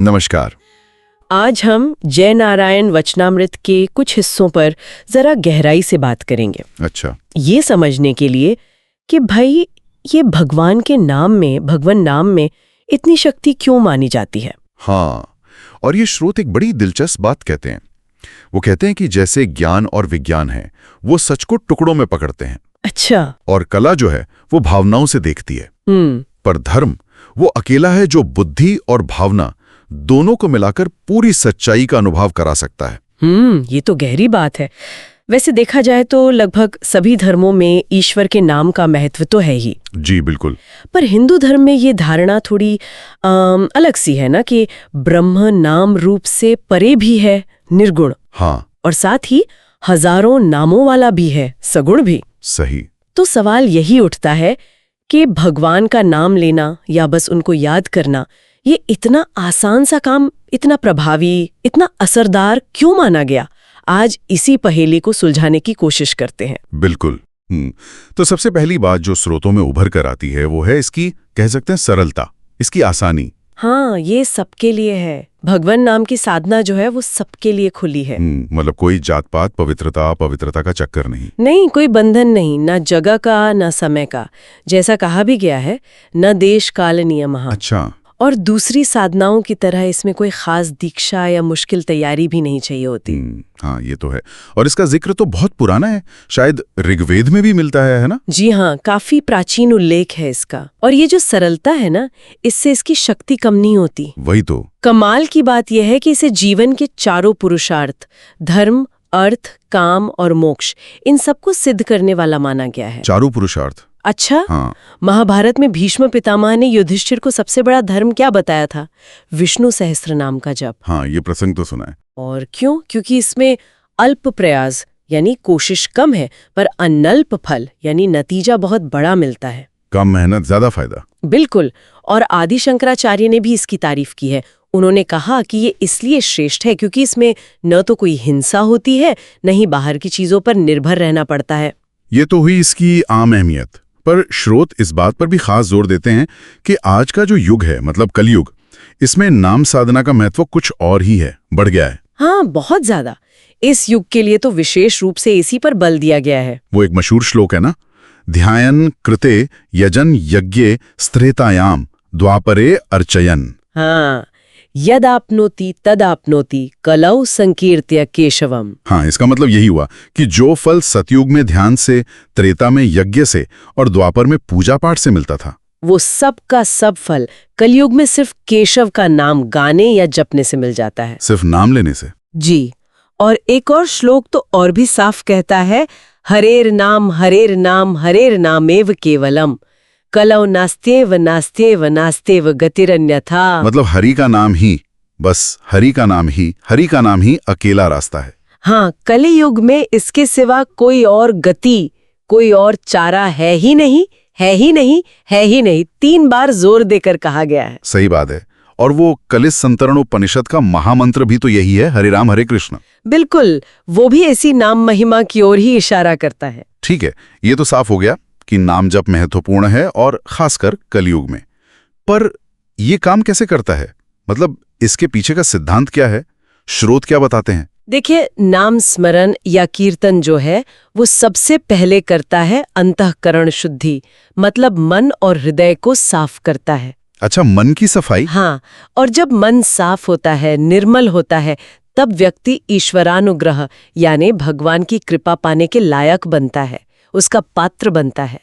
नमस्कार। आज हम जय नारायण वचनामृत के कुछ हिस्सों पर जरा गहराई से बात करेंगे। अच्छा। ये समझने के लिए कि भाई ये भगवान के नाम में, भगवान नाम में इतनी शक्ति क्यों मानी जाती है। हाँ, और ये स्रोत एक बड़ी दिलचस्प बात कहते हैं। वो कहते हैं कि जैसे ज्ञान और विज्ञान है, वो सच को टुकड़ों में पकड़ते हैं। अच्छा। और कला जो है वो भावनाओं से देखती है। पर धर्म वो अकेला है जो बुद्धि और भावना दोनों को मिलाकर पूरी सच्चाई का अनुभव करा सकता है। ये तो गहरी बात है। वैसे देखा जाए तो लगभग सभी धर्मों में ईश्वर के नाम का महत्व तो है ही। जी बिल्कुल। पर हिंदू धर्म में ये धारणा थोड़ी अलग सी है ना, कि ब्रह्म नाम रूप से परे भी है, निर्गुण। हाँ। और साथ ही हजारों नामों वाला भी है, सगुण भी। सही। तो सवाल यही उठता है कि भगवान का नाम लेना या बस उनको याद करना, ये इतना आसान सा काम, इतना प्रभावी, इतना असरदार क्यों माना गया? आज इसी पहेली को सुलझाने की कोशिश करते हैं। बिल्कुल। तो सबसे पहली बात जो स्रोतों में उभर कर आती है वो है इसकी, कह सकते हैं, सरलता, इसकी आसानी। हाँ, ये सबके लिए है। भगवान नाम की साधना जो है वो सबके लिए खुली है। मतलब कोई जात पात, पवित्रता का चक्कर नहीं, कोई बंधन नहीं, ना जगह का ना समय का। जैसा कहा भी गया है, न देश काल नियमः। अच्छा। और दूसरी साधनाओं की तरह इसमें कोई खास दीक्षा या मुश्किल तैयारी भी नहीं चाहिए होती। हाँ, ये तो है। और इसका जिक्र तो बहुत पुराना है, शायद ऋग्वेद में भी मिलता है ना? जी हाँ, काफी प्राचीन उल्लेख है इसका। और ये जो सरलता है ना, इससे इसकी शक्ति कम नहीं होती। वही तो कमाल की बात यह है कि इसे जीवन के चारों पुरुषार्थ, धर्म, अर्थ, काम और मोक्ष, इन सबको सिद्ध करने वाला माना गया है। चारों पुरुषार्थ? अच्छा। हाँ। महाभारत में भीष्म पितामह ने युधिष्ठिर को सबसे बड़ा धर्म क्या बताया था? विष्णु सहस्त्र नाम का जप। हाँ, ये प्रसंग तो सुना है। और क्यों? क्योंकि इसमें अल्प प्रयास यानी कोशिश कम है, पर अनल्प फल यानी नतीजा बहुत बड़ा मिलता है। कम मेहनत ज्यादा फायदा। बिल्कुल। और आदि शंकराचार्य ने भी इसकी तारीफ की है। उन्होंने कहा कि ये इसलिए श्रेष्ठ है क्योंकि इसमें न तो कोई हिंसा होती है, न ही बाहर की चीजों पर निर्भर रहना पड़ता है। ये तो हुई इसकी आम अहमियत। पर स्रोत इस बात पर भी खास जोर देते हैं कि आज का जो युग है, मतलब कलयुग, इसमें नाम साधना का महत्व कुछ और ही है, बढ़ गया है। हाँ, बहुत ज्यादा। इस युग के लिए तो विशेष रूप से इसी पर बल दिया गया है। वो एक मशहूर श्लोक है ना, ध्यान कृते यजन यज्ञे स्त्रेतायाम द्वापरे अर्चयन। हाँ, यदाप्नोति तदाप्नोति कलौ संकीर्त्य केशवम। हाँ, इसका मतलब यही हुआ कि जो फल सतयुग में ध्यान से, त्रेता में यज्ञ से और द्वापर में पूजा पाठ से मिलता था, वो सब का सब फल कलयुग में सिर्फ केशव का नाम गाने या जपने से मिल जाता है। सिर्फ नाम लेने से? जी। और एक और श्लोक तो और भी साफ कहता है, हरेर नाम हरेर नामेव केवलम कलौ नास्त्येव नास्त्येव नास्त्येव गतिरन्यथा। मतलब हरि का नाम ही, बस हरि का नाम ही अकेला रास्ता है। हाँ, कलियुग में इसके सिवा कोई और गति, कोई और चारा है ही नहीं, है ही नहीं, है ही नहीं। 3 बार जोर देकर कहा गया है। सही बात है। और वो कलिस संतरणोपनिषद का महामंत्र भी तो यही है, हरे राम हरे कृष्ण। बिल्कुल, वो भी ऐसी नाम महिमा की ओर ही इशारा करता है। ठीक है, ये तो साफ हो गया कि नाम जप महत्वपूर्ण है, और खासकर कलयुग में। पर ये काम कैसे करता है? मतलब इसके पीछे का सिद्धांत क्या है? स्रोत क्या बताते हैं? देखिए, नाम स्मरण या कीर्तन जो है वो सबसे पहले करता है अंतःकरण शुद्धि, मतलब मन और हृदय को साफ करता है। अच्छा, मन की सफाई? हाँ, और जब मन साफ होता है, निर्मल होता है, तब व्यक्ति ईश्वरानुग्रह यानी भगवान की कृपा पाने के लायक बनता है, उसका पात्र बनता है।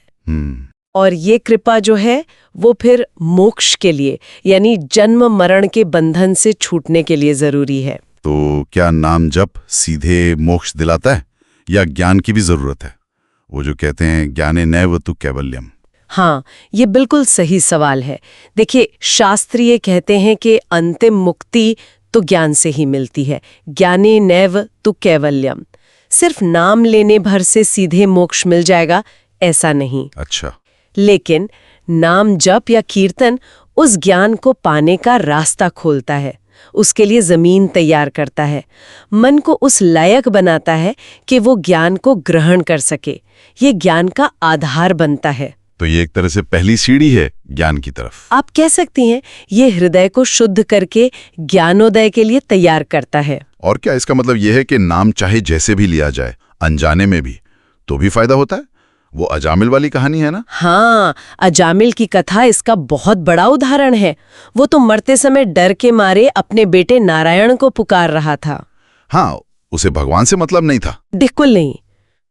और ये कृपा जो है वो फिर मोक्ष के लिए यानी जन्म मरण के बंधन से छूटने के लिए जरूरी है। तो क्या नाम जप सीधे मोक्ष दिलाता है या ज्ञान की भी जरूरत है? वो जो कहते हैं ज्ञाने नैव तु कैवल्यम। हाँ, ये बिल्कुल सही सवाल है। देखिए, शास्त्रीय कहते हैं कि अंतिम मुक्ति तो ज्ञान से ही मिलती है। ज्ञाने नैव तु कैवल्यम। सिर्फ नाम लेने भर से सीधे मोक्ष मिल जाएगा, ऐसा नहीं। अच्छा। लेकिन नाम जप या कीर्तन उस ज्ञान को पाने का रास्ता खोलता है, उसके लिए जमीन तैयार करता है, मन को उस लायक बनाता है कि वो ज्ञान को ग्रहण कर सके। ये ज्ञान का आधार बनता है। तो ये एक तरह से पहली सीढ़ी है ज्ञान की तरफ। आप कह सकती हैं ये हृदय को शुद्ध करके ज्ञानोदय के लिए तैयार करता है। और क्या इसका मतलब यह है कि नाम चाहे जैसे भी लिया जाए, अनजाने में भी, तो भी फायदा होता है? वो अजामिल वाली कहानी है ना? हाँ, अजामिल की कथा इसका बहुत बड़ा उदाहरण है। वो तो मरते समय डर के मारे अपने बेटे नारायण को पुकार रहा था। हाँ, उसे भगवान से मतलब नहीं था। बिल्कुल नहीं,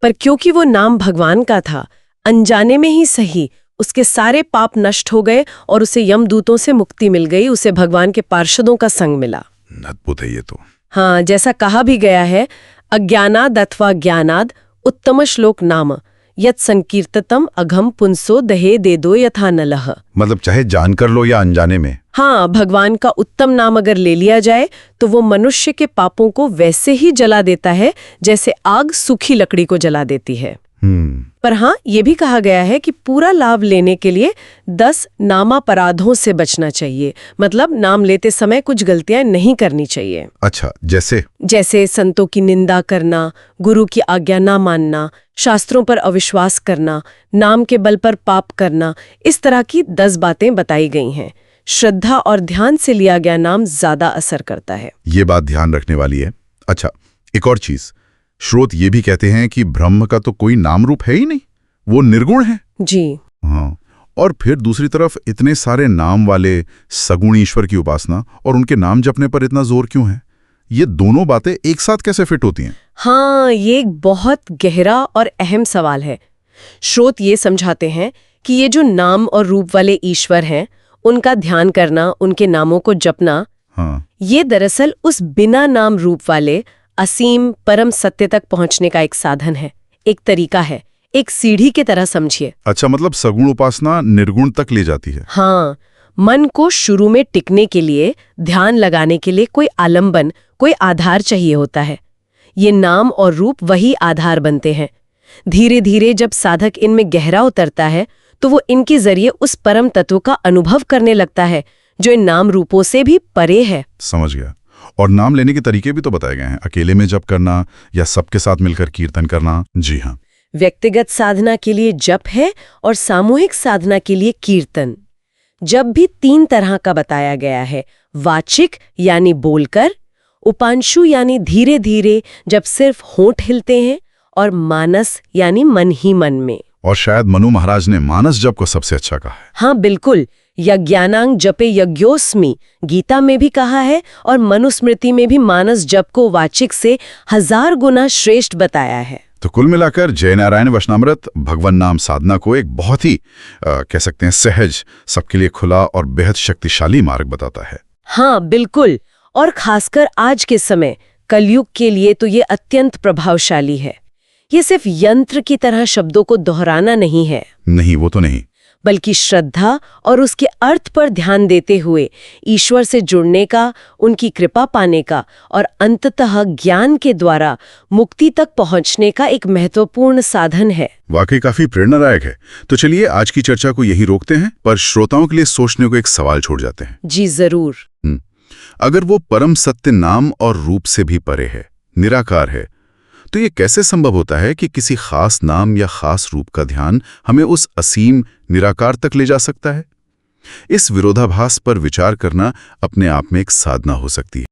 पर क्योंकि वो नाम भगवान का था, अनजाने में ही सही, उसके सारे पाप नष्ट हो गए और उसे यमदूतों से मुक्ति मिल गई, उसे भगवान के पार्षदों का संग मिला। अद्भुत है ये तो। हाँ, जैसा कहा भी गया है, अज्ञानाद अथवा ज्ञानाद उत्तम श्लोक नाम यत् संकीर्ततम अघम पुंसो दहे दे दो यथा नलह। मतलब चाहे जानकर लो या अनजाने में। हाँ, भगवान का उत्तम नाम अगर ले लिया जाए तो वो मनुष्य के पापों को वैसे ही जला देता है जैसे आग सूखी लकड़ी को जला देती है। पर हाँ, ये भी कहा गया है कि पूरा लाभ लेने के लिए 10 नामापराधों से बचना चाहिए। मतलब नाम लेते समय कुछ गलतियां नहीं करनी चाहिए। अच्छा, जैसे संतों की निंदा करना, गुरु की आज्ञा ना मानना, शास्त्रों पर अविश्वास करना, नाम के बल पर पाप करना, इस तरह की 10 बातें बताई गई हैं। श्रद्धा और ध्यान से लिया गया नाम ज्यादा असर करता है। ये बात ध्यान रखने वाली है। अच्छा, एक और चीज, स्रोत ये भी कहते हैं कि ब्रह्म का तो कोई नाम रूप है ही नहीं, वो निर्गुण है। जी हाँ, और फिर दूसरी तरफ इतने सारे नाम वाले सगुण ईश्वर की उपासना और उनके नाम जपने पर इतना जोर क्यों है? ये दोनों बातें एक साथ कैसे फिट होती हैं? हाँ, ये एक बहुत गहरा और अहम सवाल है। स्रोत ये समझाते हैं कि ये जो नाम और रूप वाले ईश्वर हैं, उनका ध्यान करना, उनके नामों को जपना, हाँ, ये दरअसल उस बिना नाम रूप वाले असीम परम सत्य तक पहुंचने का एक साधन है, एक तरीका है, एक सीढ़ी की तरह समझिए। अच्छा, मतलब सगुण उपासना निर्गुण तक ले जाती है। हाँ, मन को शुरू में टिकने के लिए, ध्यान लगाने के लिए कोई आलंबन, कोई आधार चाहिए होता है। ये नाम और रूप वही आधार बनते हैं। धीरे धीरे जब साधक इनमें गहरा उतरता है तो वो इनके जरिए उस परम तत्व का अनुभव करने लगता है जो इन नाम रूपों से भी परे है। समझ गया। और नाम लेने के तरीके भी तो बताए गए हैं, अकेले में जप करना या सबके साथ मिलकर कीर्तन करना। जी हाँ, व्यक्तिगत साधना के लिए जप है और सामूहिक साधना के लिए कीर्तन। जप भी 3 तरह का बताया गया है, वाचिक यानी बोलकर, उपांशु यानी धीरे धीरे जब सिर्फ होंठ हिलते हैं, और मानस यानी मन ही मन में। और शायद मनु महाराज ने मानस जप को सबसे अच्छा कहा है। हाँ बिल्कुल, यज्ञानांग जपे यज्ञोस्मि गीता में भी कहा है और मनुस्मृति में भी मानस जप को वाचिक से 1000 गुना श्रेष्ठ बताया है। तो कुल मिलाकर जय नारायण वचनामृत भगवान नाम साधना को एक बहुत ही कह सकते हैं सहज, सबके लिए खुला और बेहद शक्तिशाली मार्ग बताता है। हाँ बिल्कुल, और खासकर आज के समय कलयुग के लिए तो ये अत्यंत प्रभावशाली है। ये सिर्फ यंत्र की तरह शब्दों को दोहराना नहीं है। नहीं, वो तो नहीं, बल्कि श्रद्धा और उसके अर्थ पर ध्यान देते हुए ईश्वर से जुड़ने का, उनकी कृपा पाने का और अंततः ज्ञान के द्वारा मुक्ति तक पहुंचने का एक महत्वपूर्ण साधन है। वाकई काफी प्रेरणादायक है। तो चलिए आज की चर्चा को यहीं रोकते हैं, पर श्रोताओं के लिए सोचने को एक सवाल छोड़ जाते हैं। जी जरूर। अगर वो परम सत्य नाम और रूप से भी परे है, निराकार है, तो ये कैसे संभव होता है कि किसी खास नाम या खास रूप का ध्यान हमें उस असीम निराकार तक ले जा सकता है? इस विरोधाभास पर विचार करना अपने आप में एक साधना हो सकती है।